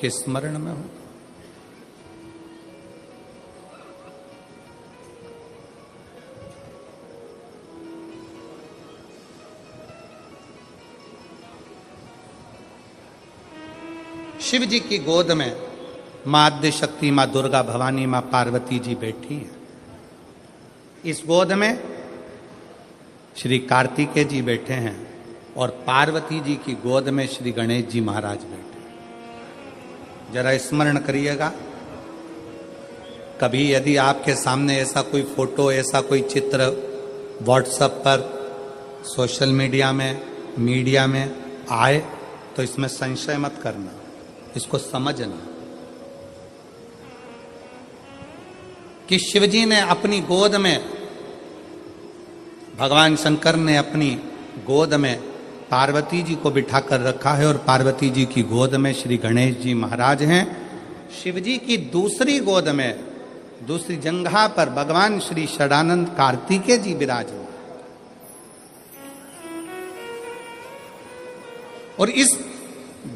के स्मरण में हो। शिव जी की गोद में मां आद्य शक्ति, मां दुर्गा भवानी, मां पार्वती जी बैठी हैं। इस गोद में श्री कार्तिकेय जी बैठे हैं और पार्वती जी की गोद में श्री गणेश जी महाराज बैठे हैं। जरा स्मरण करिएगा, कभी यदि आपके सामने ऐसा कोई फोटो, ऐसा कोई चित्र व्हाट्सएप पर, सोशल मीडिया में आए तो इसमें संशय मत करना, इसको समझना कि शिवजी ने अपनी गोद में, भगवान शंकर ने अपनी गोद में पार्वती जी को बिठा कर रखा है और पार्वती जी की गोद में श्री गणेश जी महाराज हैं। शिवजी की दूसरी गोद में, दूसरी जंघा पर भगवान श्री षडानंद कार्तिकेय जी विराजमान। और इस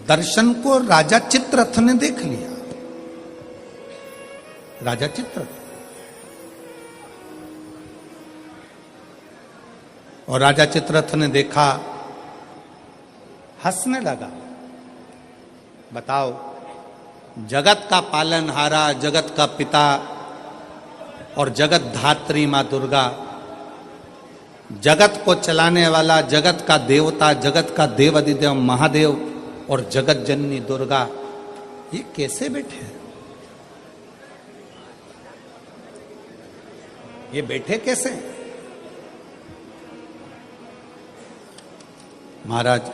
दर्शन को राजा चित्ररथ ने देख लिया। राजा चित्ररथ, और राजा चित्ररथ ने देखा, हंसने लगा। बताओ, जगत का पालनहारा, जगत का पिता और जगत धात्री मां दुर्गा, जगत को चलाने वाला, जगत का देवता, जगत का देव अधिदेव महादेव और जगत जननी दुर्गा, ये कैसे बैठे हैं? ये बैठे कैसे? महाराज,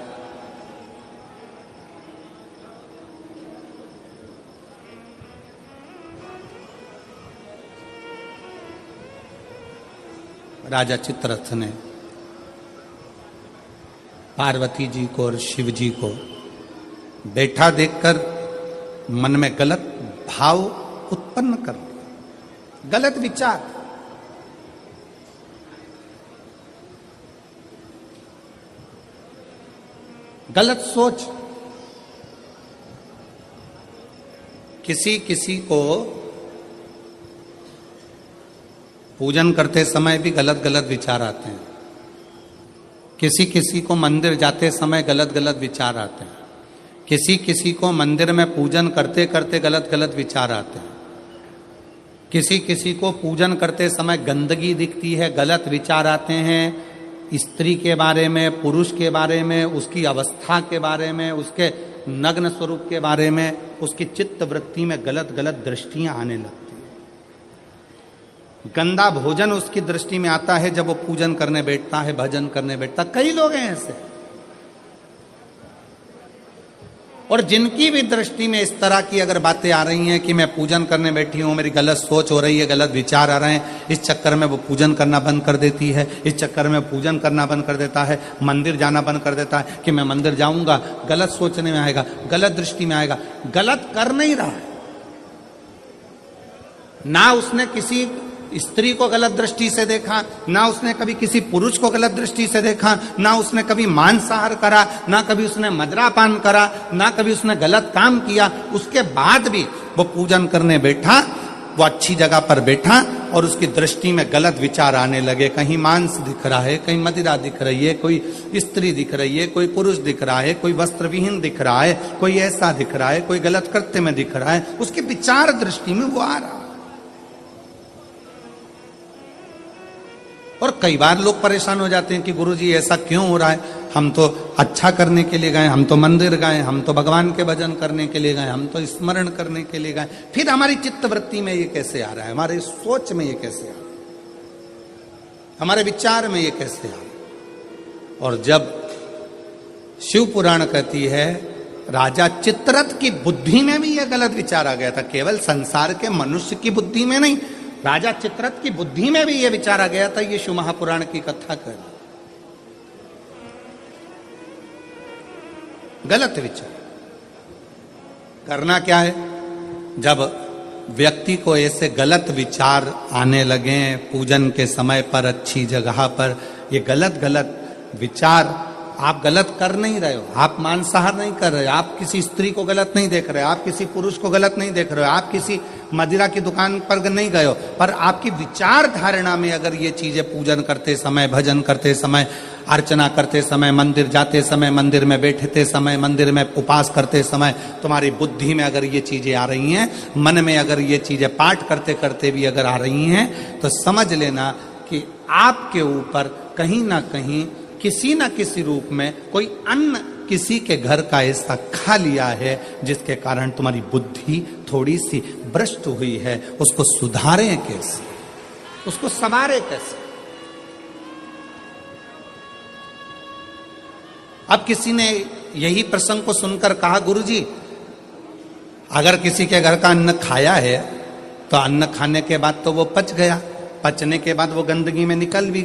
राजा चित्ररथ ने पार्वती जी को और शिव जी को बैठा देखकर मन में गलत भाव उत्पन्न कर लिया, गलत विचार। गलत सोच। किसी को पूजन करते समय भी गलत गलत विचार आते हैं। किसी को मंदिर जाते समय गलत गलत विचार आते हैं। किसी को मंदिर में पूजन करते करते गलत गलत विचार आते हैं। किसी को पूजन करते समय गंदगी दिखती है, गलत विचार आते हैं। स्त्री के बारे में, पुरुष के बारे में, उसकी अवस्था के बारे में, उसके नग्न स्वरूप के बारे में, उसकी चित्त वृत्ति में गलत गलत दृष्टियां आने लगती हैं। गंदा भोजन उसकी दृष्टि में आता है जब वो पूजन करने बैठता है, भजन करने बैठता। कई लोग हैं ऐसे, और जिनकी भी दृष्टि में इस तरह की अगर बातें आ रही हैं कि मैं पूजन करने बैठी हूं, मेरी गलत सोच हो रही है, गलत विचार आ रहे हैं, इस चक्कर में वो पूजन करना बंद कर देती है, इस चक्कर में पूजन करना बंद कर देता है, मंदिर जाना बंद कर देता है कि मैं मंदिर जाऊंगा, गलत सोचने में आएगा, गलत दृष्टि में आएगा। गलत कर नहीं रहा है ना, उसने किसी स्त्री को गलत दृष्टि से देखा, ना उसने कभी किसी पुरुष को गलत दृष्टि से देखा, ना उसने कभी मांसाहार करा, ना कभी उसने मदिरापान करा, ना कभी उसने गलत काम किया। उसके बाद भी वो पूजन करने बैठा, वो अच्छी जगह पर बैठा और उसकी दृष्टि में गलत विचार आने लगे। कहीं मांस दिख रहा है, कहीं मदिरा दिख रही है, कोई स्त्री दिख रही है, कोई पुरुष दिख रहा है, कोई वस्त्रविहीन दिख रहा है, कोई ऐसा दिख रहा है, कोई गलत कृत्य में दिख रहा है, उसके विचार दृष्टि में वो आ रहा है। और कई बार लोग परेशान हो जाते हैं कि गुरुजी ऐसा क्यों हो रहा है? हम तो अच्छा करने के लिए गए, हम तो मंदिर गए, हम तो भगवान के भजन करने के लिए गए, हम तो स्मरण करने के लिए गए, फिर हमारी चित्त वृत्ति में ये कैसे आ रहा है, हमारे सोच में ये कैसे आ रहा है, हमारे विचार में ये कैसे आ रहा है? और जब शिव पुराण कहती है राजा चित्ररथ की बुद्धि में भी यह गलत विचार आ गया था, केवल संसार के मनुष्य की बुद्धि में नहीं, राजा चित्ररथ की बुद्धि में भी यह विचार आ गया था। ये शिव महापुराण की कथा कर गलत विचार करना क्या है? जब व्यक्ति को ऐसे गलत विचार आने लगे पूजन के समय पर, अच्छी जगह पर, ये गलत गलत विचार आप गलत कर नहीं रहे हो, आप मांसाहार नहीं कर रहे हो, आप किसी स्त्री को गलत नहीं देख रहे हो, आप किसी पुरुष को गलत नहीं देख रहे हो, आप किसी मदिरा की दुकान पर नहीं गए हो, पर आपकी विचार धारणा में अगर ये चीजें पूजन करते समय, भजन करते समय, अर्चना करते समय, मंदिर जाते समय, मंदिर में बैठते समय, मंदिर में उपास करते समय तुम्हारी बुद्धि में अगर ये चीजें आ रही हैं, मन में अगर ये चीजें पाठ करते करते भी अगर आ रही हैं, तो समझ लेना कि आपके ऊपर कहीं ना कहीं किसी न किसी रूप में कोई अन्न किसी के घर का ऐसा खा लिया है जिसके कारण तुम्हारी बुद्धि थोड़ी सी भ्रष्ट हुई है। उसको सुधारें कैसे, उसको संवारें कैसे? अब किसी ने यही प्रसंग को सुनकर कहा, गुरुजी अगर किसी के घर का अन्न खाया है तो अन्न खाने के बाद तो वो पच गया, पचने के बाद वो गंदगी में निकल भी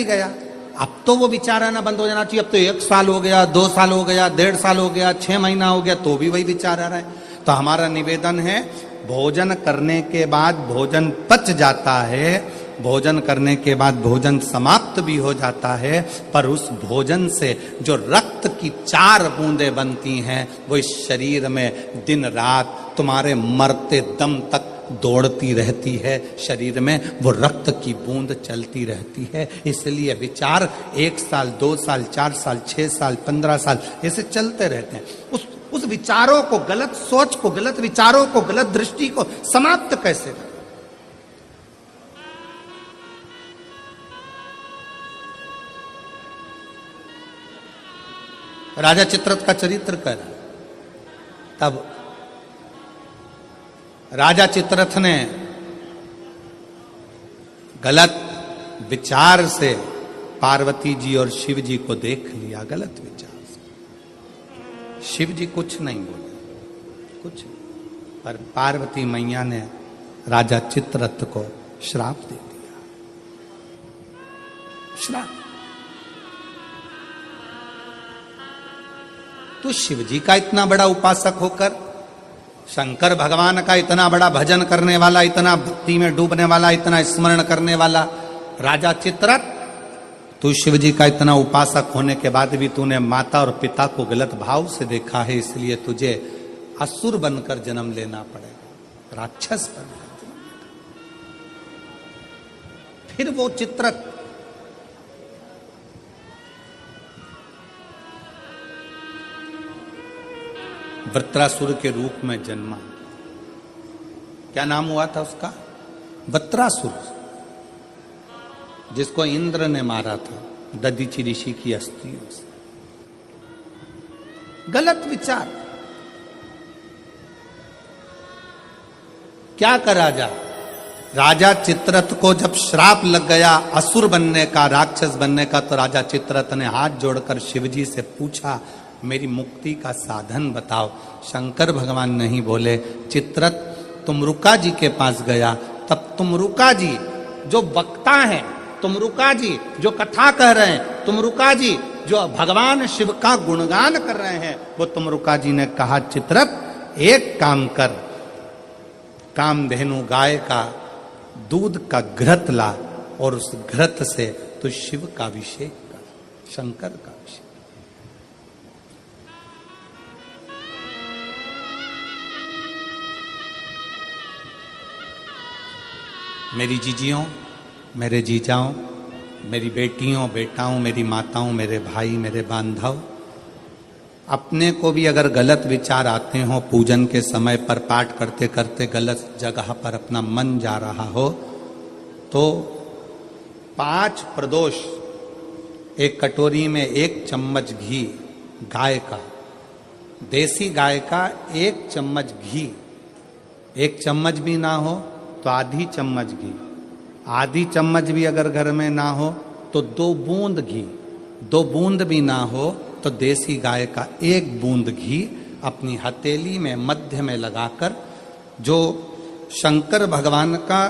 गया, अब तो वो विचार आना बंद हो जाना चाहिए। अब तो 1 साल हो गया, 2 साल हो गया, 1.5 साल हो गया, 6 महीना हो गया, तो भी वही विचार आ रहा है। तो हमारा निवेदन है, भोजन करने के बाद भोजन पच जाता है, भोजन करने के बाद भोजन समाप्त भी हो जाता है, पर उस भोजन से जो रक्त की 4 बूंदें बनती हैं वो इस शरीर में दिन रात तुम्हारे मरते दम तक दौड़ती रहती है, शरीर में वो रक्त की बूंद चलती रहती है। इसलिए विचार 1 साल, 2 साल, 4 साल, 6 साल, 15 साल ऐसे चलते रहते हैं। उस विचारों को, गलत सोच को, गलत विचारों को, गलत दृष्टि को समाप्त कैसे करें? राजा चित्ररथ का चरित्र कर, तब राजा चित्ररथ ने गलत विचार से पार्वती जी और शिव जी को देख लिया, गलत विचार से। शिव जी कुछ नहीं बोले, कुछ नहीं, पर पार्वती मैया ने राजा चित्ररथ को श्राप दे दिया, श्राप। तो शिव जी का इतना बड़ा उपासक होकर, शंकर भगवान का इतना बड़ा भजन करने वाला, इतना भक्ति में डूबने वाला, इतना स्मरण करने वाला राजा चित्ररथ, तू शिव जी का इतना उपासक होने के बाद भी तूने माता और पिता को गलत भाव से देखा है, इसलिए तुझे असुर बनकर जन्म लेना पड़ेगा, राक्षस बनकर। फिर वो चित्ररथ वृत्रासुर के रूप में जन्मा। क्या नाम हुआ था उसका? वृत्रासुर, जिसको इंद्र ने मारा था दधीचि ऋषि की अस्थियों से। गलत विचार। क्या करा जाए? राजा चित्ररथ को जब श्राप लग गया असुर बनने का, राक्षस बनने का, तो राजा चित्ररथ ने हाथ जोड़कर शिवजी से पूछा, मेरी मुक्ति का साधन बताओ। शंकर भगवान नहीं बोले। चित्ररथ तुमरुका जी के पास गया, तब तुमरुका जी जो वक्ता हैं, तुमरुका जी जो कथा कह रहे हैं, तुमरुका जी जो भगवान शिव का गुणगान कर रहे हैं, वो तुमरुका जी ने कहा, चित्ररथ एक काम कर, कामधेनु गाय का दूध का घृत ला और उस घृत से तू शिव का अभिषेक कर, शंकर का अभिषेक। मेरी जीजियों, मेरे जीजाओं, मेरी बेटियों, बेटाओं, मेरी माताओं, मेरे भाई, मेरे बांधव, अपने को भी अगर गलत विचार आते हो, पूजन के समय पर पाठ करते करते गलत जगह पर अपना मन जा रहा हो, तो 5 प्रदोष एक कटोरी में 1 चम्मच घी गाय का, देसी गाय का 1 चम्मच घी, 1 चम्मच भी ना हो तो आधी चम्मच घी, आधी चम्मच भी अगर घर में ना हो तो 2 बूंद घी, 2 बूंद भी ना हो तो देसी गाय का 1 बूंद घी अपनी हथेली में मध्य में लगाकर, जो शंकर भगवान का,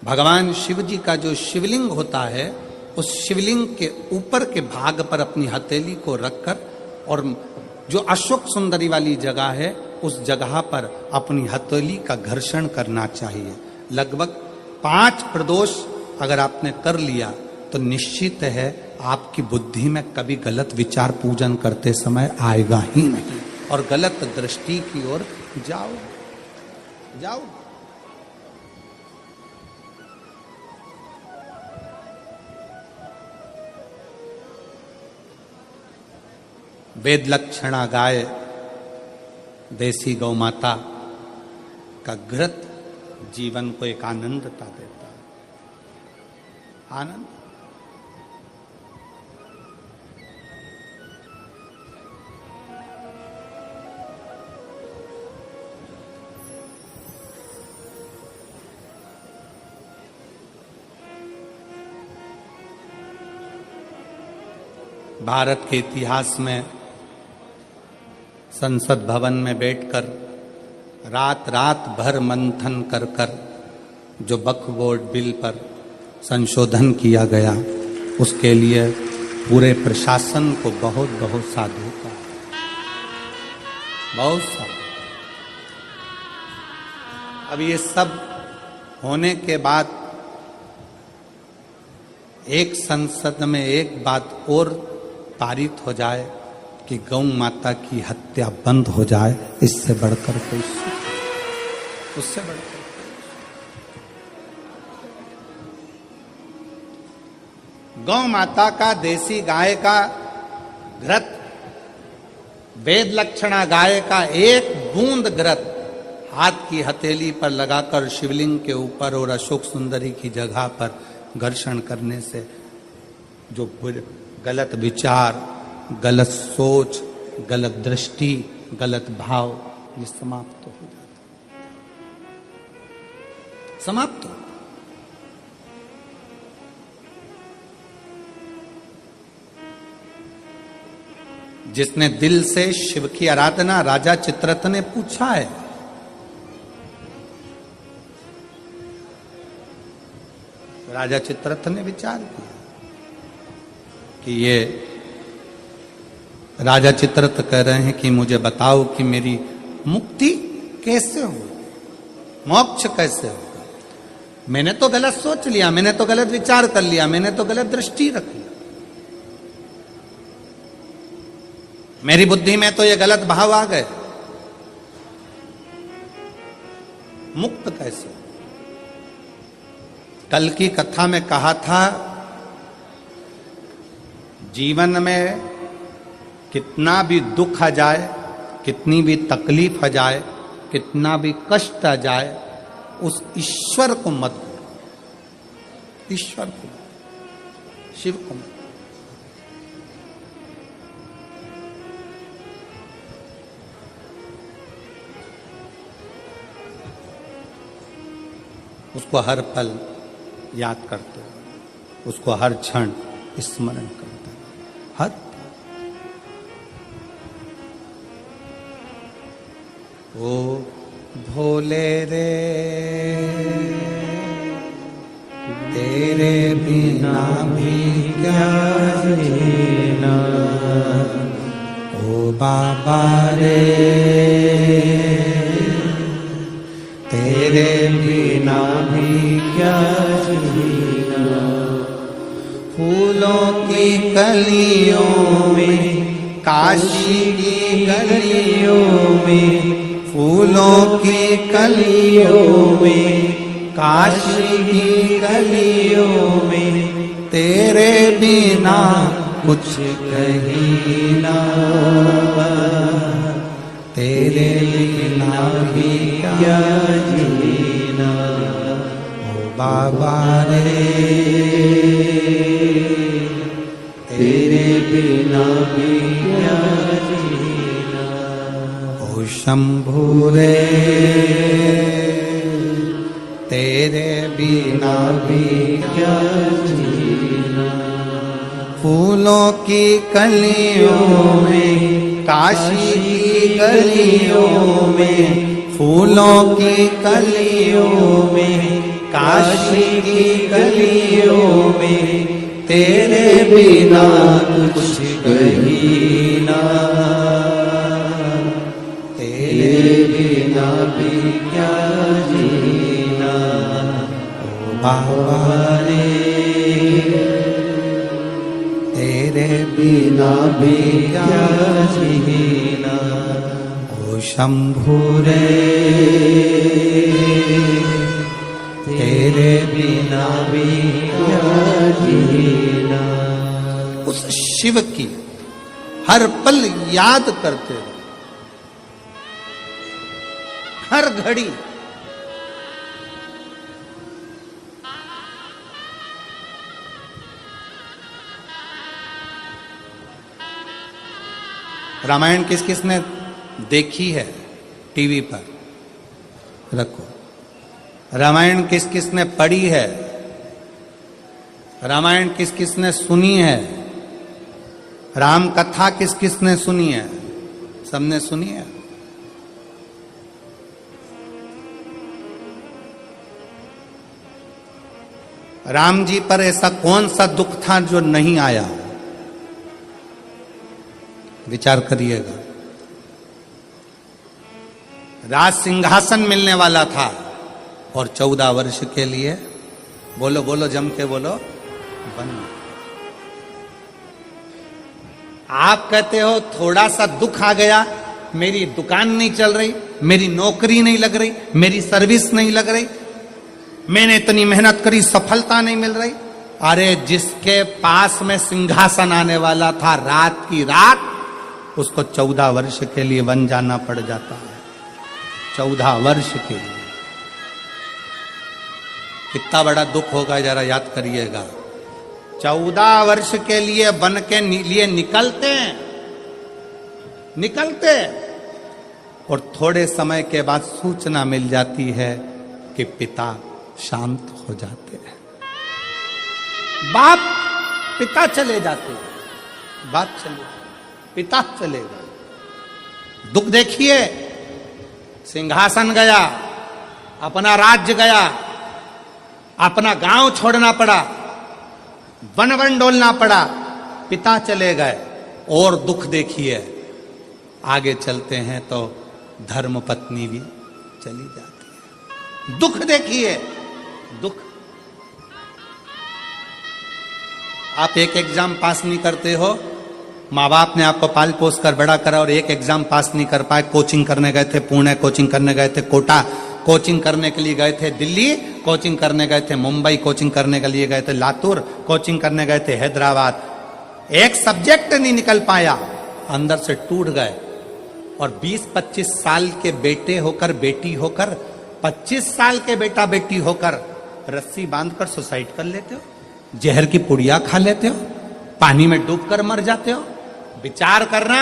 भगवान शिव जी का जो शिवलिंग होता है, उस शिवलिंग के ऊपर के भाग पर अपनी हथेली को रखकर, और जो अशोक सुंदरी वाली जगह है उस जगह पर अपनी हथेली का घर्षण करना चाहिए। लगभग 5 प्रदोष अगर आपने कर लिया तो निश्चित है आपकी बुद्धि में कभी गलत विचार पूजन करते समय आएगा ही नहीं और गलत दृष्टि की ओर जाओ। वेद लक्षणा गाय देसी गौ माता का घृत जीवन को एक आनंदता देता है। आनंद। भारत के इतिहास में संसद भवन में बैठकर रात रात भर मंथन कर कर जो वक्फ बोर्ड बिल पर संशोधन किया गया, उसके लिए पूरे प्रशासन को बहुत बहुत साधुता, बहुत साधु। अब ये सब होने के बाद एक संसद में एक बात और पारित हो जाए कि गौ माता की हत्या बंद हो जाए, इससे बढ़कर कोई सुख, उससे बढ़कर गौ माता का, देसी गाय का घृत, वेद लक्षणा गाय का एक बूंद घृत हाथ की हथेली पर लगाकर शिवलिंग के ऊपर और अशोक सुंदरी की जगह पर घर्षण करने से जो गलत विचार, गलत सोच, गलत दृष्टि, गलत भाव, ये समाप्त हो जाता, समाप्त हो। जिसने दिल से शिव की आराधना, राजा चित्ररथ ने पूछा है, राजा चित्ररथ ने विचार किया कि ये राजा चित्ररथ कह रहे हैं कि मुझे बताओ कि मेरी मुक्ति कैसे हो, मोक्ष कैसे होगा। मैंने तो गलत सोच लिया, मैंने तो गलत विचार कर लिया, मैंने तो गलत दृष्टि रख ली, मेरी बुद्धि में तो ये गलत भाव आ गए, मुक्त कैसे। कल की कथा में कहा था, जीवन में कितना भी दुख आ जाए, कितनी भी तकलीफ आ जाए, कितना भी कष्ट आ जाए, उस ईश्वर को मत भूलो, ईश्वर को, शिव को मत। उसको हर पल याद करते हो, उसको हर क्षण स्मरण करते हो, हर ओ भोले रे तेरे बिना भी क्या जीना, ओ बाबा रे तेरे बिना भी क्या जीना। फूलों की कलियों में, काशी की गलियों में, फूलों की कलियों में, काशी की गलियों में, तेरे बिना कुछ कहीं ना, तेरे बिना भी क्या जीना, ओ बाबा रे तेरे बिना भी क्या जीना, ओ शंभू रे तेरे बिना भी क्या जीना। फूलों की कलियों में, काशी की गलियों में, फूलों की कलियों में, काशी की गलियों में, तेरे बिना कुछ कहीं ना, तेरे बिना भी क्या जीना, ओ बाबा रे, तेरे बिना भी क्या जीना, ओ शंभू रे, तेरे बिना भी क्या जीना। उस शिव की हर पल याद करते रहो, हर घड़ी। रामायण किस किसने देखी है टीवी पर? रखो। रामायण किस किसने पढ़ी है? रामायण किस किसने सुनी है? राम कथा किस किसने सुनी है? सबने सुनी है। राम जी पर ऐसा कौन सा दुख था जो नहीं आया? विचार करिएगा। राज सिंहासन मिलने वाला था और 14 वर्ष के लिए, बोलो बोलो जम के बोलो, वन। आप कहते हो थोड़ा सा दुख आ गया, मेरी दुकान नहीं चल रही, मेरी नौकरी नहीं लग रही, मेरी सर्विस नहीं लग रही, मैंने इतनी मेहनत करी, सफलता नहीं मिल रही। अरे जिसके पास में सिंहासन आने वाला था, रात की रात उसको 14 वर्ष के लिए वन जाना पड़ जाता है। 14 वर्ष के लिए कितना बड़ा दुख होगा, जरा याद करिएगा। 14 वर्ष के लिए वन के लिए निकलते और थोड़े समय के बाद सूचना मिल जाती है कि पिता शांत हो जाते हैं, पिता चले जाते हैं, पिता चले गए। दुख देखिए, सिंहासन गया, अपना राज्य गया, अपना गांव छोड़ना पड़ा, वन डोलना पड़ा, पिता चले गए। और दुख देखिए, आगे चलते हैं तो धर्म पत्नी भी चली जाती है। दुख देखिए, दुख। आप एक एग्जाम पास नहीं करते हो, माँ बाप ने आपको पाल पोस कर बड़ा करा और एक एग्जाम पास नहीं कर पाए, कोचिंग करने गए थे पुणे, कोचिंग करने गए थे कोटा, कोचिंग करने के लिए गए थे दिल्ली, कोचिंग करने गए थे मुंबई, कोचिंग करने के लिए गए थे लातूर, कोचिंग करने गए थे हैदराबाद। एक सब्जेक्ट नहीं निकल पाया, अंदर से टूट गए। और 20-25 साल के बेटे होकर, बेटी होकर, 25 साल के बेटा बेटी होकर रस्सी बांधकर सुसाइड कर लेते हो, जहर की पुड़िया खा लेते हो, पानी में डूबकर मर जाते हो। विचार करना,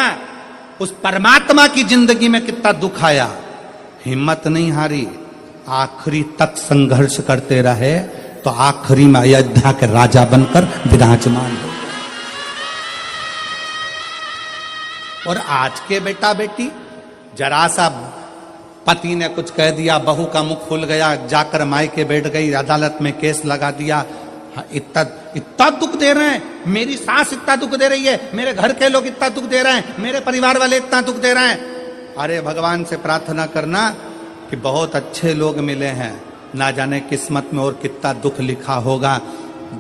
उस परमात्मा की जिंदगी में कितना दुख आया, हिम्मत नहीं हारी, आखिरी तक संघर्ष करते रहे, तो आखिरी में अयोध्या के राजा बनकर विराजमान हो। और आज के बेटा बेटी, जरा सा पति ने कुछ कह दिया, बहू का मुख खुल गया, जाकर मायके बैठ गई, अदालत में केस लगा दिया। इतना दुख दे रहे हैं, मेरी सास इतना दुख दे रही है, मेरे घर के लोग इतना दुख दे रहे हैं, मेरे परिवार वाले इतना दुख दे रहे हैं। अरे भगवान से प्रार्थना करना कि बहुत अच्छे लोग मिले हैं, ना जाने किस्मत में और कितना दुख लिखा होगा।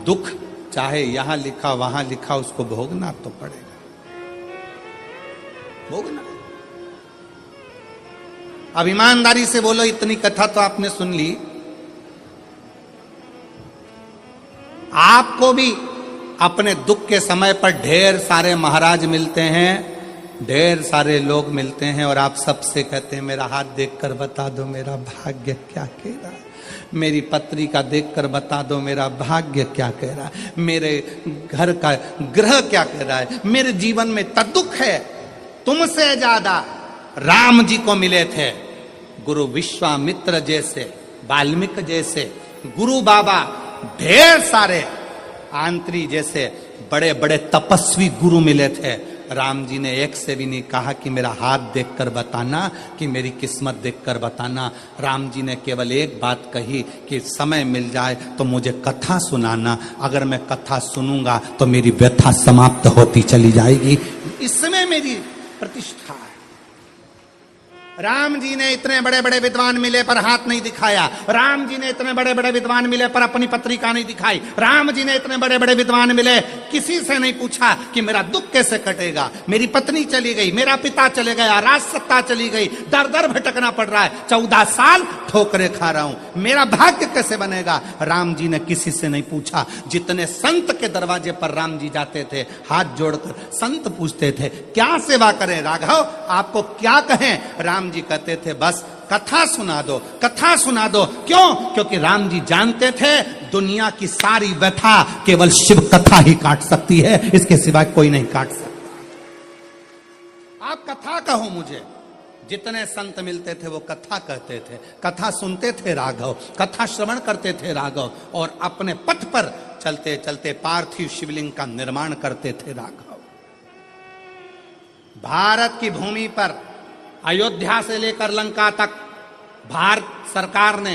दुख चाहे यहां लिखा वहां लिखा, उसको भोगना तो पड़ेगा, भोगना। अब ईमानदारी से बोलो, इतनी कथा तो आपने सुन ली, आपको भी अपने दुख के समय पर ढेर सारे महाराज मिलते हैं, ढेर सारे लोग मिलते हैं, और आप सबसे कहते हैं मेरा हाथ देखकर बता दो मेरा भाग्य क्या कह रहा है, मेरी पत्री का देखकर बता दो मेरा भाग्य क्या कह रहा है, मेरे घर का ग्रह क्या कह रहा है, मेरे जीवन में इतना दुख है। तुमसे ज्यादा राम जी को मिले थे गुरु विश्वामित्र जैसे, वाल्मीकि जैसे, गुरु बाबा, ढेर सारे आंत्री जैसे बड़े बड़े तपस्वी गुरु मिले थे। राम जी ने एक से भी नहीं कहा कि मेरा हाथ देखकर बताना, कि मेरी किस्मत देखकर बताना। राम जी ने केवल एक बात कही कि समय मिल जाए तो मुझे कथा सुनाना, अगर मैं कथा सुनूंगा तो मेरी व्यथा समाप्त होती चली जाएगी, इसमें मेरी प्रतिष्ठा है। राम जी ने इतने बड़े बड़े विद्वान मिले पर हाथ नहीं दिखाया, राम जी ने इतने बड़े बड़े विद्वान मिले पर अपनी पत्रिका नहीं दिखाई, राम जी ने इतने बड़े बड़े विद्वान मिले, किसी से नहीं पूछा कि मेरा दुख कैसे कटेगा, मेरी पत्नी चली गई, मेरा पिता चले गया, राज सत्ता चली गई, दर दर भटकना पड़ रहा है, 14 साल ठोकरे खा रहा हूं, मेरा भाग्य कैसे बनेगा। राम जी ने किसी से नहीं पूछा। जितने संत के दरवाजे पर राम जी जाते थे, हाथ जोड़कर संत पूछते थे क्या सेवा करें राघव, आपको क्या कहें। राम जी कहते थे बस कथा सुना दो, कथा सुना दो। क्यों? क्योंकि राम जी जानते थे दुनिया की सारी व्यथा केवल शिव कथा ही काट सकती है, इसके सिवा कोई नहीं काट सकता। आप कथा कहो मुझे। जितने संत मिलते थे वो कथा कहते थे, कथा सुनते थे राघव, कथा श्रवण करते थे राघव, और अपने पथ पर चलते चलते पार्थिव शिवलिंग का निर्माण करते थे राघव। भारत की भूमि पर अयोध्या से लेकर लंका तक भारत सरकार ने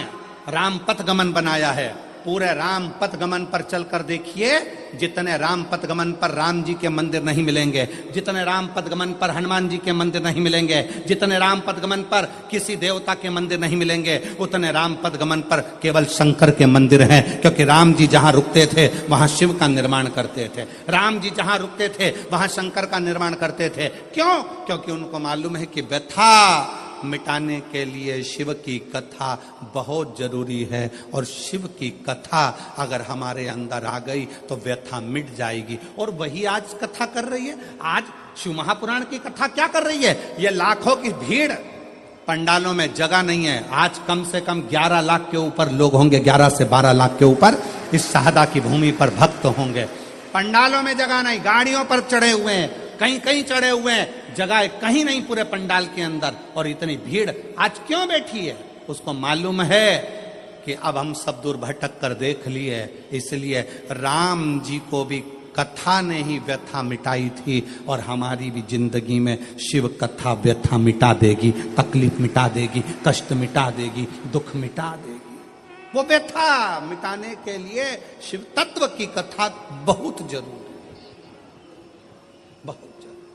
राम पथ गमन बनाया है। पूरे राम पथ गमन पर चलकर देखिए, जितने राम पथ गमन पर राम जी के मंदिर नहीं मिलेंगे, जितने राम पथ गमन पर हनुमान जी के मंदिर नहीं मिलेंगे, जितने राम पथ गमन पर किसी देवता के मंदिर नहीं मिलेंगे, उतने राम पथ गमन पर केवल शंकर के मंदिर हैं। क्योंकि राम जी जहां रुकते थे वहां शिव का निर्माण करते थे, राम जी जहां रुकते थे वहां शंकर का निर्माण करते थे। क्यों? क्योंकि उनको मालूम है कि व्यथा मिटाने के लिए शिव की कथा बहुत जरूरी है, और शिव की कथा अगर हमारे अंदर आ गई तो व्यथा मिट जाएगी। और वही आज कथा कर रही है। आज शिव महापुराण की कथा क्या कर रही है? ये लाखों की भीड़, पंडालों में जगह नहीं है। आज कम से कम 11 लाख के ऊपर लोग होंगे, 11 से 12 लाख के ऊपर इस शाहदा की भूमि पर भक्त होंगे। पंडालों में जगह नहीं, गाड़ियों पर चढ़े हुए हैं, कहीं कहीं चढ़े हुए हैं, जगह कहीं नहीं पूरे पंडाल के अंदर। और इतनी भीड़ आज क्यों बैठी है? उसको मालूम है कि अब हम सब दूर भटक कर देख लिए, इसलिए राम जी को भी कथा ने ही व्यथा मिटाई थी, और हमारी भी जिंदगी में शिव कथा व्यथा मिटा देगी, तकलीफ मिटा देगी, कष्ट मिटा देगी, दुख मिटा देगी। वो व्यथा मिटाने के लिए शिव तत्व की कथा बहुत जरूरी, बहुत जरूरी,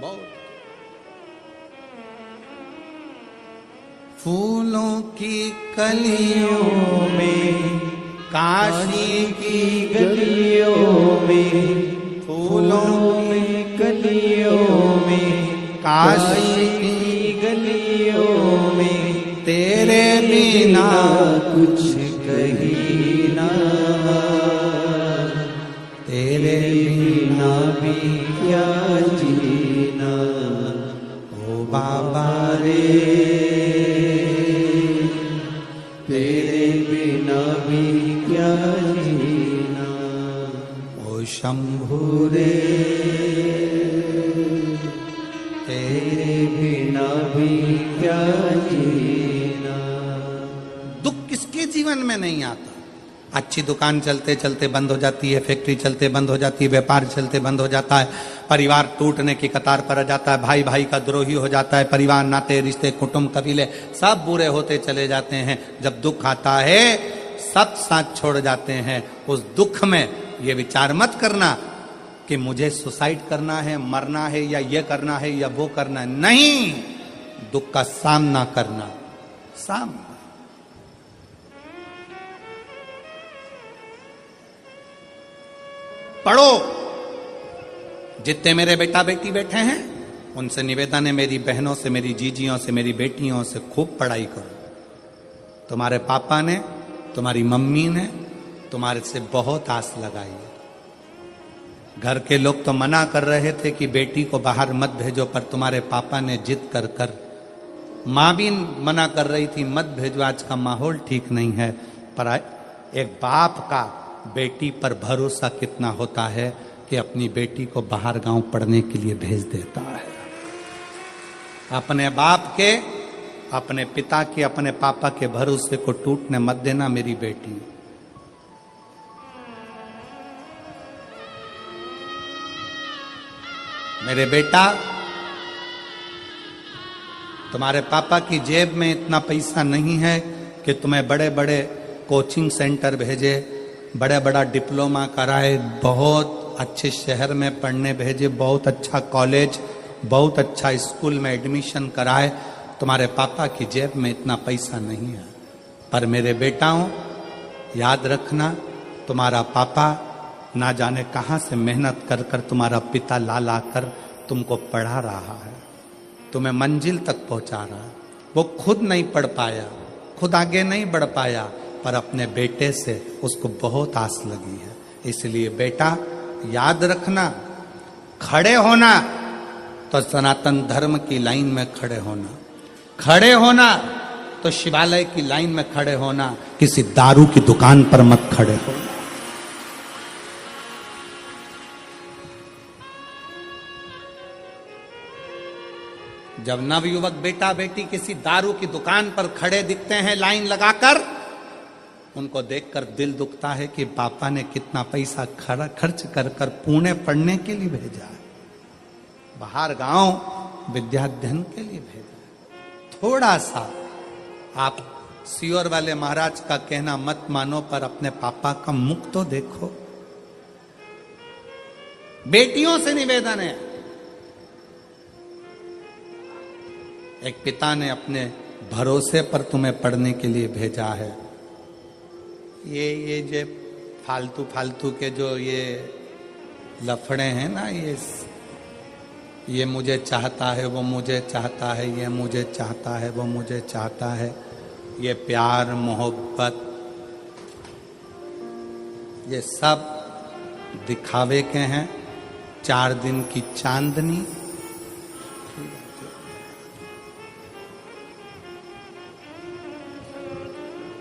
बहुत। फूलों की कलियों में, काशी की गलियों में, फूलों की कलियों में, काशी की गलियों में, तेरे बिना कुछ कही ना, तेरे बिना भी क्या जीना, ओ बाबा रे, तेरे बिना भी क्या जीना, ओ शंभू रे, तेरे बिना भी क्या जीना। दुख किसके जीवन में नहीं आता? अच्छी दुकान चलते चलते बंद हो जाती है, फैक्ट्री चलते बंद हो जाती है, व्यापार चलते बंद हो जाता है, परिवार टूटने की कतार पर आ जाता है, भाई भाई का द्रोही हो जाता है, परिवार नाते रिश्ते कुटुंब कबीले सब बुरे होते चले जाते हैं। जब दुख आता है सब साथ छोड़ जाते हैं। उस दुख में ये विचार मत करना कि मुझे सुसाइड करना है, मरना है, या ये करना है या वो करना है। नहीं, दुख का सामना करना, सामना। पढ़ो। जितने मेरे बेटा बेटी बैठे हैं उनसे निवेदन है, मेरी बहनों से, मेरी जीजियों से, मेरी बेटियों से खूब पढ़ाई करो। तुम्हारे पापा ने, तुम्हारी मम्मी ने तुम्हारे से बहुत आस लगाई है। घर के लोग तो मना कर रहे थे कि बेटी को बाहर मत भेजो, पर तुम्हारे पापा ने जिद कर कर, माँ भी मना कर रही थी मत भेजो, आज का माहौल ठीक नहीं है। पर एक बाप का बेटी पर भरोसा कितना होता है कि अपनी बेटी को बाहर गांव पढ़ने के लिए भेज देता है। अपने बाप के, अपने पिता के, अपने पापा के भरोसे को टूटने मत देना मेरी बेटी। मेरे बेटा, तुम्हारे पापा की जेब में इतना पैसा नहीं है कि तुम्हें बड़े बड़े कोचिंग सेंटर भेजे, बड़े बड़ा डिप्लोमा कराए, बहुत अच्छे शहर में पढ़ने भेजे, बहुत अच्छा कॉलेज बहुत अच्छा स्कूल में एडमिशन कराए, तुम्हारे पापा की जेब में इतना पैसा नहीं है, पर मेरे बेटाओं याद रखना, तुम्हारा पापा ना जाने कहां से मेहनत कर कर तुम्हारा पिता ला ला कर तुमको पढ़ा रहा है, तुम्हें मंजिल तक पहुंचा रहा है। वो खुद नहीं पढ़ पाया, खुद आगे नहीं बढ़ पाया, पर अपने बेटे से उसको बहुत आस लगी है। इसलिए बेटा याद रखना, खड़े होना तो सनातन धर्म की लाइन में खड़े होना, खड़े होना तो शिवालय की लाइन में खड़े होना, किसी दारू की दुकान पर मत खड़े होना। जब नवयुवक बेटा बेटी किसी दारू की दुकान पर खड़े दिखते हैं लाइन लगाकर, उनको देखकर दिल दुखता है कि पापा ने कितना पैसा खर्च कर कर पुणे पढ़ने के लिए भेजा है, बाहर गांव विद्याध्ययन के लिए भेजा। थोड़ा सा आप सियोर वाले महाराज का कहना मत मानो, पर अपने पापा का मुख तो देखो। बेटियों से निवेदन है, एक पिता ने अपने भरोसे पर तुम्हें पढ़ने के लिए भेजा है। ये जो फालतू फालतू के जो ये लफड़े हैं ना, ये मुझे चाहता है, वो मुझे चाहता है, ये मुझे चाहता है, वो मुझे चाहता है, ये प्यार मोहब्बत, ये सब दिखावे के हैं, 4 दिन की चांदनी।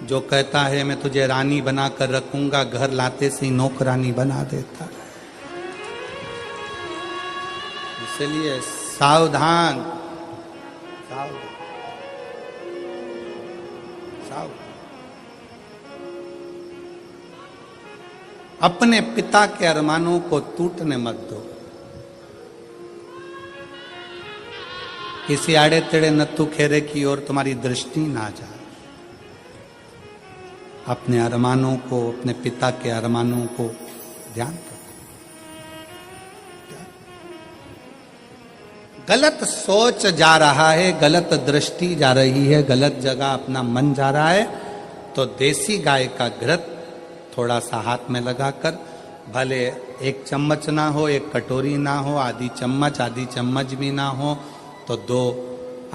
जो कहता है मैं तुझे रानी बनाकर रखूंगा, घर लाते से ही नौकरानी बना देता है। इसलिए सावधान, सावधान, सावधान। अपने पिता के अरमानों को टूटने मत दो। किसी आड़े तेड़े नत्थु खेरे की ओर तुम्हारी दृष्टि ना जाए। अपने अरमानों को, अपने पिता के अरमानों को ध्यान रखो। गलत सोच जा रहा है, गलत दृष्टि जा रही है, गलत जगह अपना मन जा रहा है, तो देसी गाय का घृत थोड़ा सा हाथ में लगाकर, भले 1 चम्मच ना हो, 1 कटोरी ना हो, आधी चम्मच भी ना हो तो 2,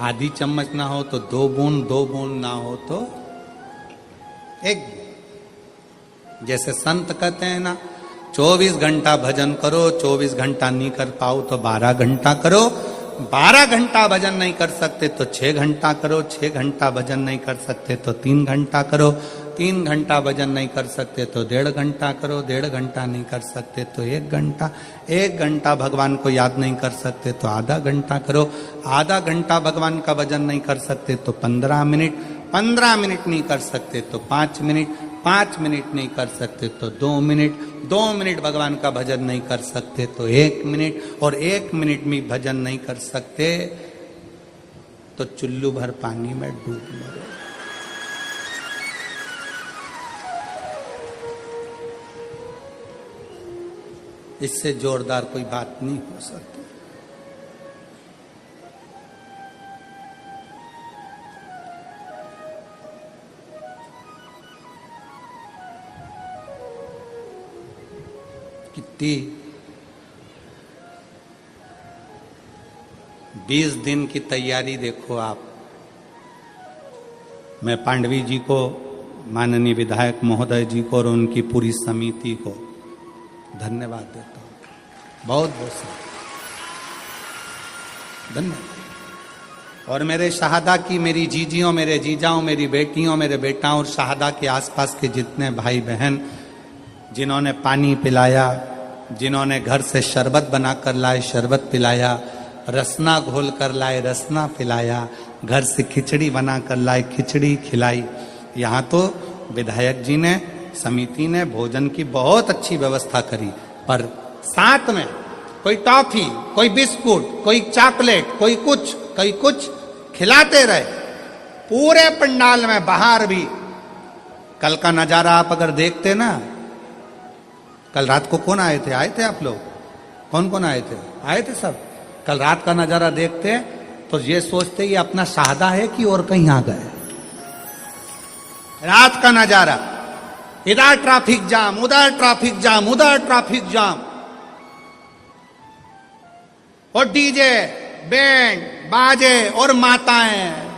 आधी चम्मच ना हो तो 2 बूंद ना हो तो 1। जैसे संत कहते हैं ना, 24 घंटा भजन करो, 24 घंटा नहीं कर पाओ तो 12 घंटा करो, 12 घंटा भजन नहीं कर सकते तो 6 घंटा करो, 6 घंटा भजन नहीं कर सकते तो 3 घंटा करो, 3 घंटा भजन नहीं कर सकते तो 1.5 घंटा करो, 1.5 घंटा नहीं कर सकते तो 1 घंटा, 1 घंटा भगवान को याद नहीं कर सकते तो आधा घंटा करो, आधा घंटा भगवान का भजन नहीं कर सकते तो 15 मिनट, 15 मिनट नहीं कर सकते तो 5 मिनट, 5 मिनट नहीं कर सकते तो 2 मिनट, 2 मिनट भगवान का भजन नहीं कर सकते तो 1 मिनट, और 1 मिनट में भजन नहीं कर सकते तो चुल्लू भर पानी में डूब मरो। इससे जोरदार कोई बात नहीं हो सकती। कितनी 20 दिन की तैयारी देखो आप। मैं पांडवी जी को, माननीय विधायक महोदय जी को और उनकी पूरी समिति को धन्यवाद देता हूँ, बहुत बहुत धन्यवाद। और मेरे शहादा की, मेरी जीजियों, मेरे जीजाओं, मेरी बेटियों, मेरे बेटाओं और शहादा के आसपास के जितने भाई बहन जिन्होंने पानी पिलाया, जिन्होंने घर से शरबत बनाकर लाए शरबत पिलाया, रसना घोल कर लाए रसना पिलाया, घर से खिचड़ी बनाकर लाए खिचड़ी खिलाई। यहाँ तो विधायक जी ने, समिति ने भोजन की बहुत अच्छी व्यवस्था करी, पर साथ में कोई टॉफी, कोई बिस्कुट, कोई चॉकलेट, कोई कुछ खिलाते रहे पूरे पंडाल में। बाहर भी कल का नजारा आप अगर देखते ना, कल रात को कौन आए थे? आए थे आप लोग? कौन कौन आए थे? आए थे सब। कल रात का नजारा देखते तो ये सोचते ये अपना शाहदा है कि और कहीं आ गए। रात का नजारा, इधर ट्रैफिक जाम, उधर ट्रैफिक जाम, उधर ट्रैफिक जाम, और डीजे, बैंड बाजे और माताएं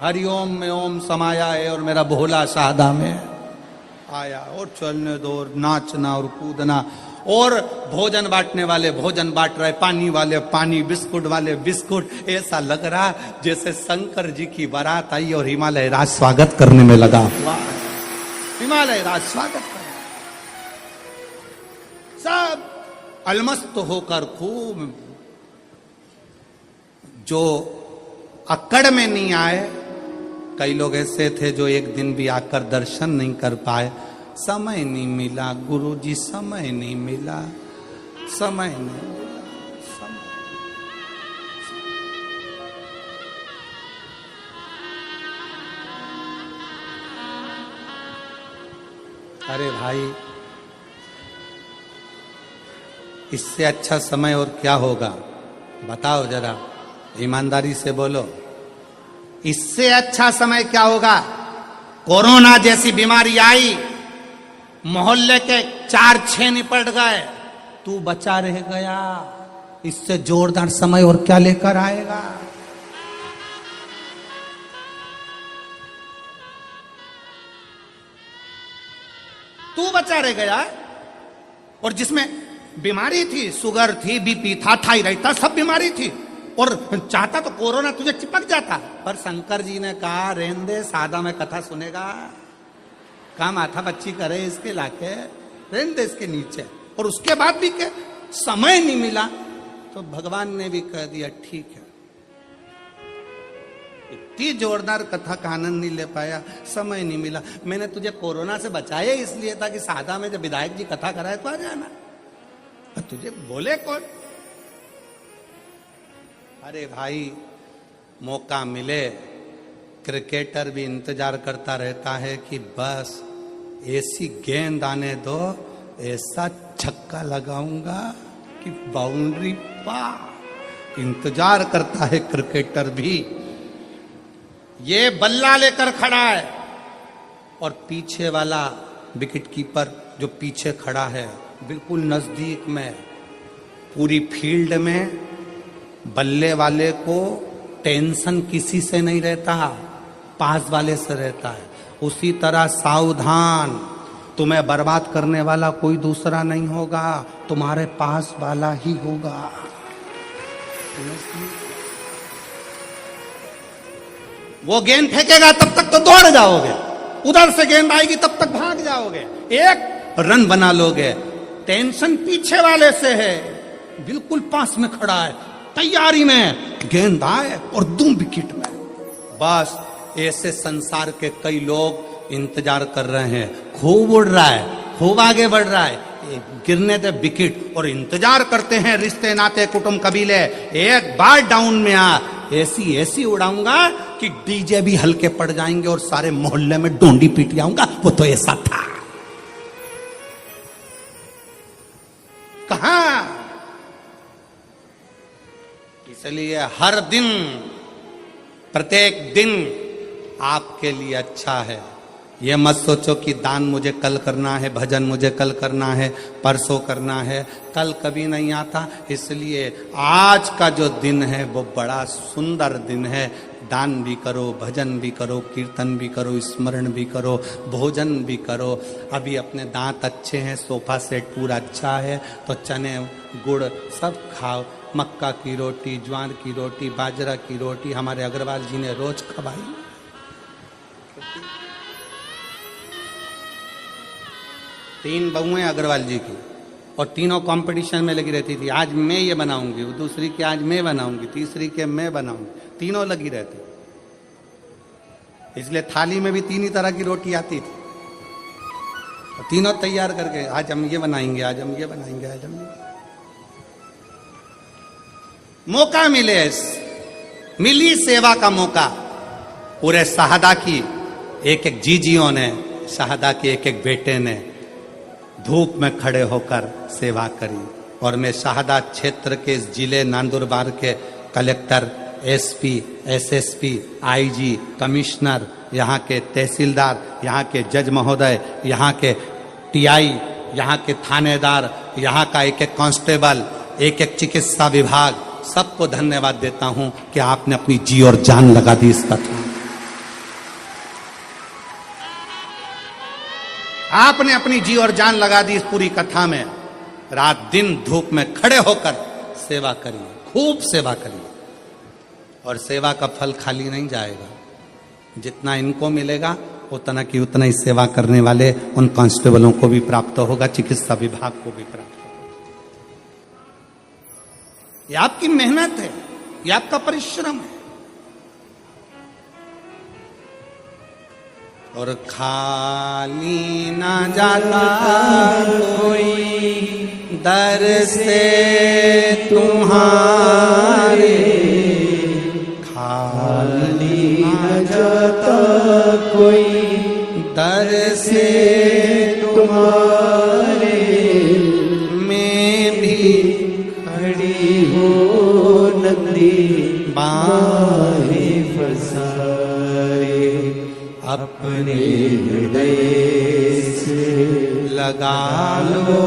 हरिओम में ओम समाया है और मेरा भोला शाहदा में आया, और चलने दो, और नाचना और कूदना, और भोजन बांटने वाले भोजन बांट रहे, पानी वाले पानी, बिस्कुट वाले बिस्कुट। ऐसा लग रहा जैसे शंकर जी की बारात आई और हिमालय राज स्वागत करने में लगा हुआ। हिमालय राज स्वागत कर, सब अलमस्त होकर खूब। जो अक्कड़ में नहीं आए, कई लोग ऐसे थे जो एक दिन भी आकर दर्शन नहीं कर पाए। समय नहीं मिला गुरुजी, समय नहीं मिला, समय नहीं मिला, समय। अरे भाई, इससे अच्छा समय और क्या होगा? बताओ जरा, ईमानदारी से बोलो, इससे अच्छा समय क्या होगा? कोरोना जैसी बीमारी आई, मोहल्ले के 4-6 निपट गए, तू बचा रह गया। इससे जोरदार समय और क्या लेकर आएगा? तू बचा रह गया, और जिसमें बीमारी थी, शुगर थी, बीपी था, थायराइड था, सब बीमारी थी, और चाहता तो कोरोना तुझे चिपक जाता। पर शंकर जी ने कहा रहने दे, सादा में कथा सुनेगा, काम आता बच्ची करे इसके लाके, रहने दे इसके नीचे। और उसके बाद भी के समय नहीं मिला, तो भगवान ने भी कह दिया ठीक है। इतनी जोरदार कथा का आनंद नहीं ले पाया, समय नहीं मिला। मैंने तुझे कोरोना से बचाया इसलिए था कि सादा में जब विधायक जी कथा कराए तो आ जाना, तुझे बोले कौन? अरे भाई, मौका मिले, क्रिकेटर भी इंतजार करता रहता है कि बस ऐसी गेंद आने दो, ऐसा छक्का लगाऊंगा कि बाउंड्री पार। इंतजार करता है क्रिकेटर भी। ये बल्ला लेकर खड़ा है, और पीछे वाला विकेट कीपर जो पीछे खड़ा है, बिल्कुल नजदीक में, पूरी फील्ड में बल्ले वाले को टेंशन किसी से नहीं रहता, पास वाले से रहता है। उसी तरह सावधान, तुम्हें बर्बाद करने वाला कोई दूसरा नहीं होगा, तुम्हारे पास वाला ही होगा। वो गेंद फेंकेगा तब तक तो दौड़ जाओगे, उधर से गेंद आएगी तब तक भाग जाओगे, एक रन बना लोगे। टेंशन पीछे वाले से है, बिल्कुल पास में खड़ा है, तैयारी में, गेंद आए और दूं विकेट में। बस ऐसे संसार के कई लोग इंतजार कर रहे हैं। खूब उड़ रहा है, खूब आगे बढ़ रहा है, गिरने दे विकेट, और इंतजार करते हैं रिश्ते नाते कुटुंब कबीले, एक बार डाउन में आ, ऐसी ऐसी उड़ाऊंगा कि डीजे भी हल्के पड़ जाएंगे और सारे मोहल्ले में डोंडी पीट जाऊंगा। वो तो ऐसा था। कहां? इसलिए हर दिन, प्रत्येक दिन आपके लिए अच्छा है। ये मत सोचो कि दान मुझे कल करना है, भजन मुझे कल करना है, परसों करना है, कल कभी नहीं आता। इसलिए आज का जो दिन है वो बड़ा सुंदर दिन है। दान भी करो, भजन भी करो, कीर्तन भी करो, स्मरण भी करो, भोजन भी करो। अभी अपने दांत अच्छे हैं, सोफा सेट पूरा अच्छा है, तो चने गुड़ सब खाओ। मक्का की रोटी, ज्वार की रोटी, बाजरा की रोटी हमारे अग्रवाल जी ने रोज खवाई। तीन बहुएं अग्रवाल जी की, और तीनों कंपटीशन में लगी रहती थी। आज मैं ये बनाऊंगी, दूसरी की आज मैं बनाऊंगी, तीसरी के मैं बनाऊंगी, तीनों लगी रहती। इसलिए थाली में भी तीन ही तरह की रोटी आती थी, और तीनों तैयार करके आज हम ये बनाएंगे, आज हम ये बनाएंगे, आज हम ये। मौका मिली सेवा का मौका। पूरे शाहदा की एक एक जीजियों ने, शाहदा के एक एक बेटे ने धूप में खड़े होकर सेवा करी, और मैं शाहदा क्षेत्र के जिले नंदुरबार के collector, SP, SSP, IG, commissioner, यहाँ के तहसीलदार, यहाँ के जज महोदय, यहाँ के टीआई, यहाँ के थानेदार, यहाँ का एक एक कांस्टेबल, एक एक चिकित्सा विभाग, सबको धन्यवाद देता हूं कि आपने अपनी जी और जान लगा दी इस कथा में। आपने अपनी जी और जान लगा दी इस पूरी कथा में। रात दिन धूप में खड़े होकर सेवा करिए, खूब सेवा करिए, और सेवा का फल खाली नहीं जाएगा। जितना इनको मिलेगा उतना की उतना ही सेवा करने वाले उन कांस्टेबलों को भी प्राप्त होगा, चिकित्सा विभाग को भी प्राप्त होगा। ये आपकी मेहनत है, ये आपका परिश्रम है। और खाली ना जाता कोई दर से तुम्हारे, खाली ना जाता कोई दर से तुम्हारे, मैं भी खड़ी हो नंदी बाहें फसाए, अपने हृदय से लगा लो,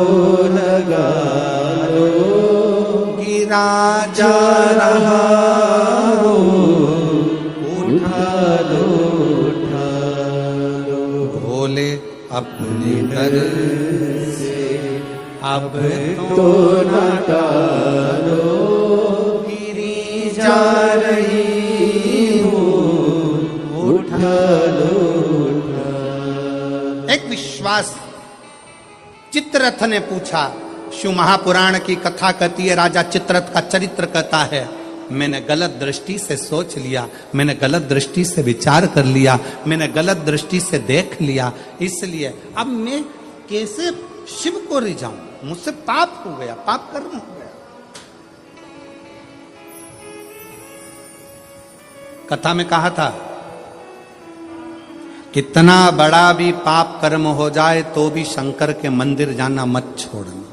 गिरा जा रहा हो, उठा लो, भोले अपने दर से अब तो न टालो, गिरी जा रही हो, उठा लो। एक विश्वास चित्ररथ ने पूछा, शिव महापुराण की कथा कहती है, राजा चित्ररथ का चरित्र कहता है, मैंने गलत दृष्टि से सोच लिया, मैंने गलत दृष्टि से विचार कर लिया, मैंने गलत दृष्टि से देख लिया, इसलिए अब मैं कैसे शिव को रिझाऊं, मुझसे पाप हो गया, पाप कर्म हो गया। कथा में कहा था, कितना बड़ा भी पाप कर्म हो जाए तो भी शंकर के मंदिर जाना मत छोड़ना,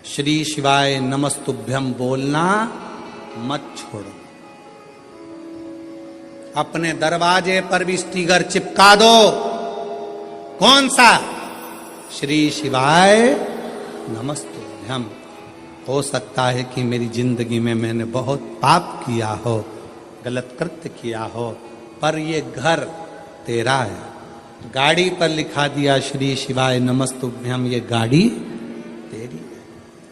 श्री शिवाय नमस्तुभ्यम बोलना मत छोड़ो। अपने दरवाजे पर भी स्टिकर चिपका दो। कौन सा? श्री शिवाय नमस्तुभ्यम। हो सकता है कि मेरी जिंदगी में मैंने बहुत पाप किया हो, गलत कृत्य किया हो, पर ये घर तेरा है। गाड़ी पर लिखा दिया श्री शिवाय नमस्तुभ्यम, ये गाड़ी तेरी है,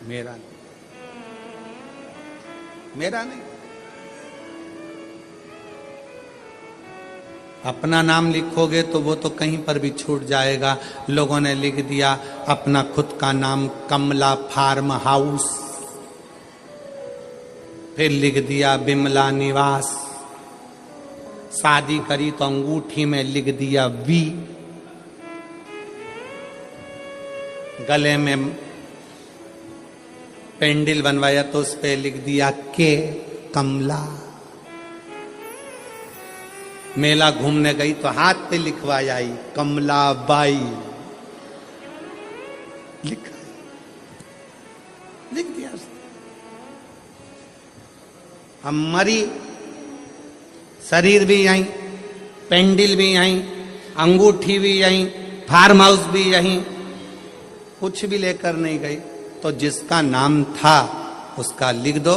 मेरा नहीं, मेरा नहीं। अपना नाम लिखोगे तो वो तो कहीं पर भी छूट जाएगा। लोगों ने लिख दिया अपना खुद का नाम कमला फार्म हाउस, फिर लिख दिया बिमला निवास, शादी करी तो अंगूठी में लिख दिया वी, गले में पेंडिल बनवाया तो उस पे लिख दिया के कमला। मेला घूमने गई तो हाथ पे लिखवाया आई कमला बाई, लिख दिया। हम मरी, शरीर भी यहीं, पेंडिल भी यहीं, अंगूठी भी यहीं, फार्म हाउस भी यहीं, कुछ भी लेकर नहीं गई। तो जिसका नाम था उसका लिख दो,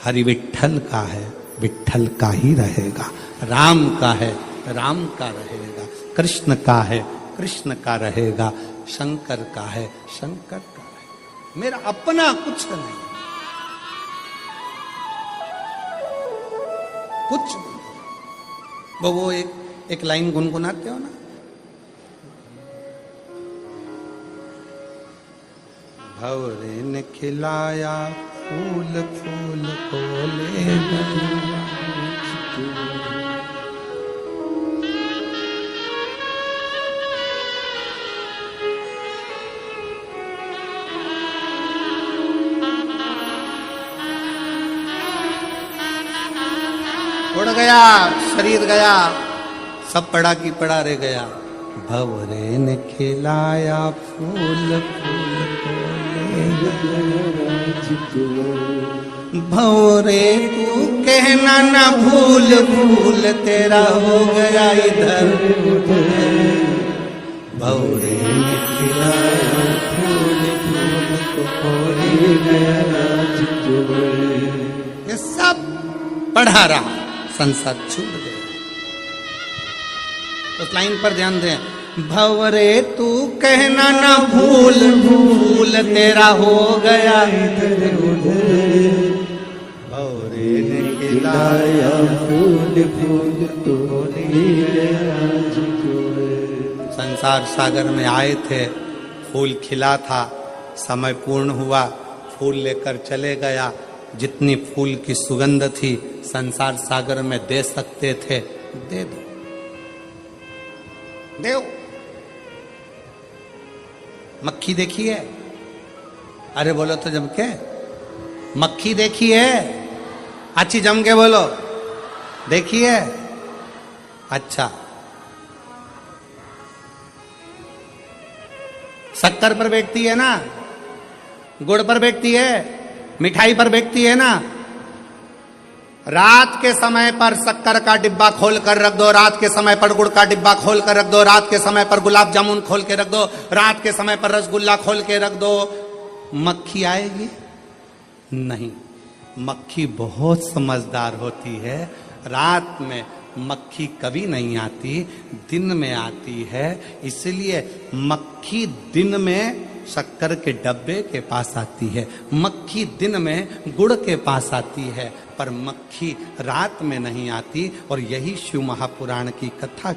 हरि विठ्ठल का है, विठ्ठल का ही रहेगा। राम का है, राम का रहेगा। कृष्ण का है, कृष्ण का रहेगा। शंकर का है, शंकर का है। मेरा अपना कुछ नहीं, कुछ नहीं। वो एक लाइन गुनगुनाते हो ना, भंवरे ने खिलाया फूल फूल को ले गया, उड़ गया, शरीर गया, सब पड़ा की पड़ा रह गया। भंवरे ने खिलाया फूल फूल को ले भौरे तू कहना ना भूल भूल तेरा हो गया इधर भौरे ने खिलाया फूल फूल ये सब पढ़ा रहा संसार छूट गया। उस लाइन पर ध्यान दें, भवरे तू कहना ना भूल भूल तेरा हो गया भवरे ने खिलाया फूल फूल संसार सागर में आए थे, फूल खिला था, समय पूर्ण हुआ, फूल लेकर चले गया। जितनी फूल की सुगंध थी संसार सागर में दे सकते थे, दे दो, देव। मक्खी देखी है? अरे बोलो तो जम के, मक्खी देखी है? अच्छी जम के बोलो, देखी है? अच्छा, शक्कर पर बैठती है ना, गुड़ पर बैठती है, मिठाई पर बैठती है ना। रात के समय पर शक्कर का डिब्बा खोल कर रख दो, रात के समय पर गुड़ का डिब्बा खोल कर रख दो, रात के समय पर गुलाब जामुन खोल के रख दो, रात के समय पर रसगुल्ला खोल के रख दो, मक्खी आएगी? नहीं। मक्खी बहुत समझदार होती है। रात में मक्खी कभी नहीं आती, दिन में आती है। इसलिए मक्खी दिन में शक्कर के डब्बे के पास आती है, मक्खी दिन में गुड़ के पास आती है, पर मक्खी रात में नहीं आती। और यही शिव महापुराण की कथा